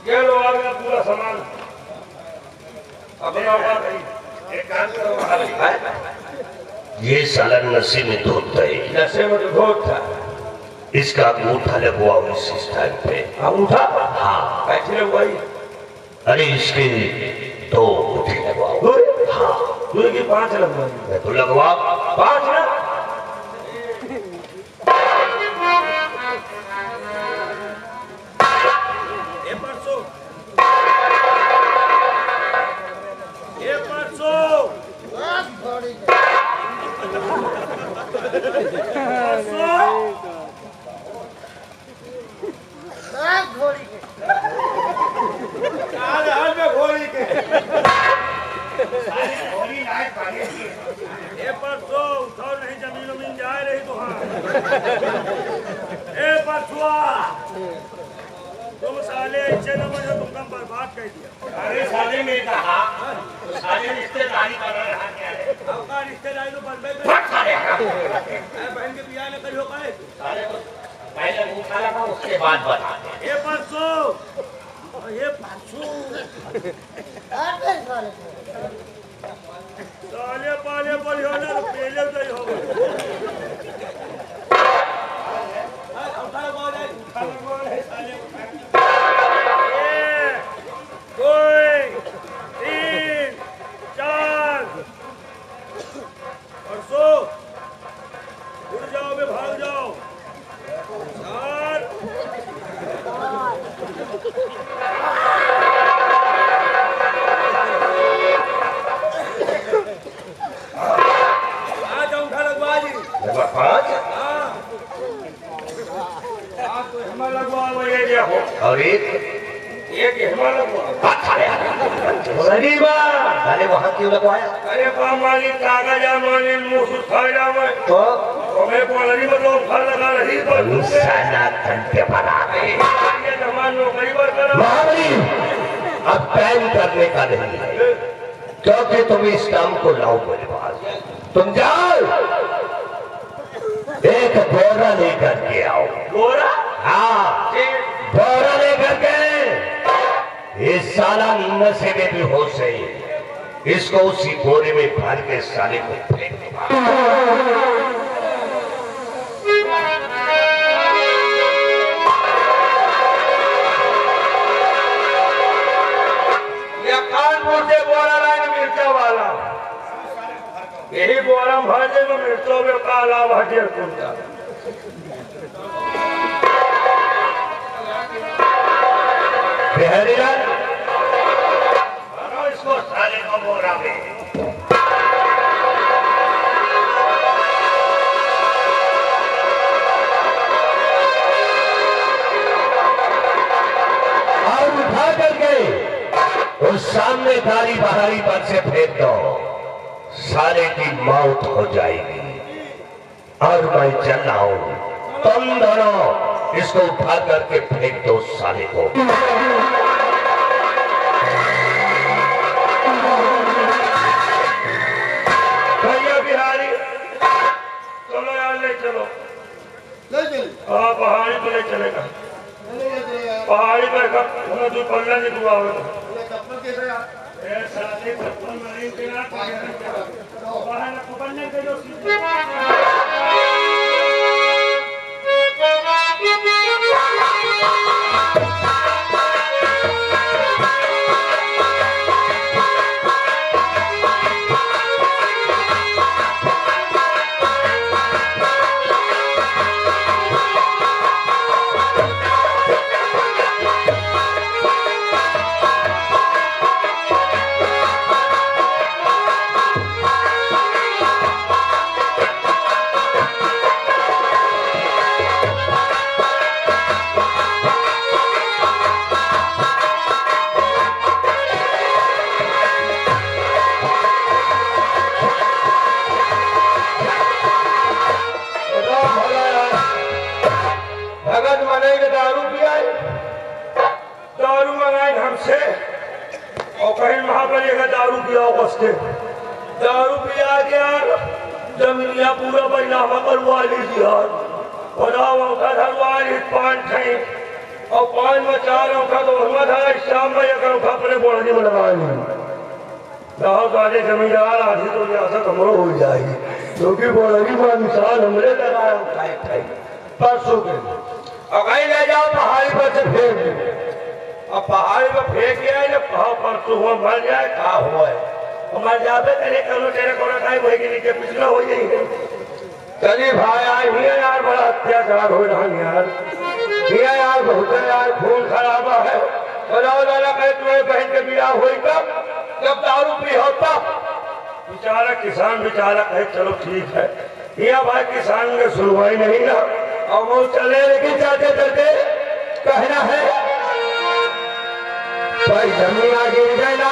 ये लो आ गया पूरा सामान। अपना एक काम करो, ये साला नशे में धोता है। नशे में तो धोता इसका अंगूठा लगवा इस टाइम पे। अंगूठा? हाँ कैसे लगवाई? अरे इसके 2 अंगूठे लगवाओ। हाँ तू की 5 लगवाई तो लगवा 5 ना। तुम साले अच्छे न बनो, तुमने बर्बाद कर दिया। अरे साले ने कहा साले रिश्तेदारी कर रहा क्या है? आपका रिश्तेदारी तो बंद है। बहन के बियाह न करियो काहे? साले को पहले अंगूठा लगा उसके बाद बता दे। ये परसों साले पाले बोलियो ना पहले तो ही होगा। और एक अरे वहां क्यों लगवाया? अरे माली कागज माली मुंह खाया मैं तो मैं बोलनी में लोग फल लगा रही तो साला घंटे बना ये जमान नौकरी पर करा। महाबली अब टाइम करने का नहीं है क्योंकि तुम इस काम को लाओ मेरे पास। तुम जाओ एक बोरा लेकर के आओ। बोरा? हाँ बोरा लेकर के। इस साला नशे में भी होश है, इसको उसी बोरे में भर के साले को फेंक दे। यह कानपुर से बोरा लाइन मिर्चा वाला यही बोरा भाजे में मिर्चों में काला भाजे कुंडा बिहारीलाल इसको साले को बोरा में। और उठा करके उस सामने गाड़ी बहारी पर से फेंक दो, साले की मौत हो जाएगी। और मैं चल रहा हूं, तुम दोनों इसको उठा करके फेंक दो साले को। भैया बिहारी चलो यार ले चलो। हाँ पहाड़ी तो ले चलेगा। पहाड़ी पर तू पल्ला नहीं दुआ दारू पिया के जमीनिया पूरा बना करवा लीजिए और धरवाली 5 और 5 में 4 अंका तो हनुमा था शाम में 1 अंका अपने बोलने में लगाए बहुत सारे जमींदार आधी तो रियासत हमरो हो जाएगी क्योंकि बोलनी में इंसान हमरे लगाया परसों के और कहीं ले जाओ पहाड़ी पर से फेंक दे अब पहाड़ी पर फेंक गया है परसों हुआ मर जाए कहा हुआ है मर जाते तेरे करो तेरे को टाइम वही के नीचे पिछला हो जाएंगे चलिए भाई आज ही यार बड़ा अत्याचार हो रहा है यार यार बहुत यार खून खराबा है बताओ दादा कहे तुम्हें बहन के बिया हुई कब जब दारू पी होता बेचारा किसान बेचारा कहे चलो ठीक है या भाई किसान ने सुनवाई नहीं ना और वो चले लेकिन जाते चलते कहना है भाई जमीन गिर जाए ना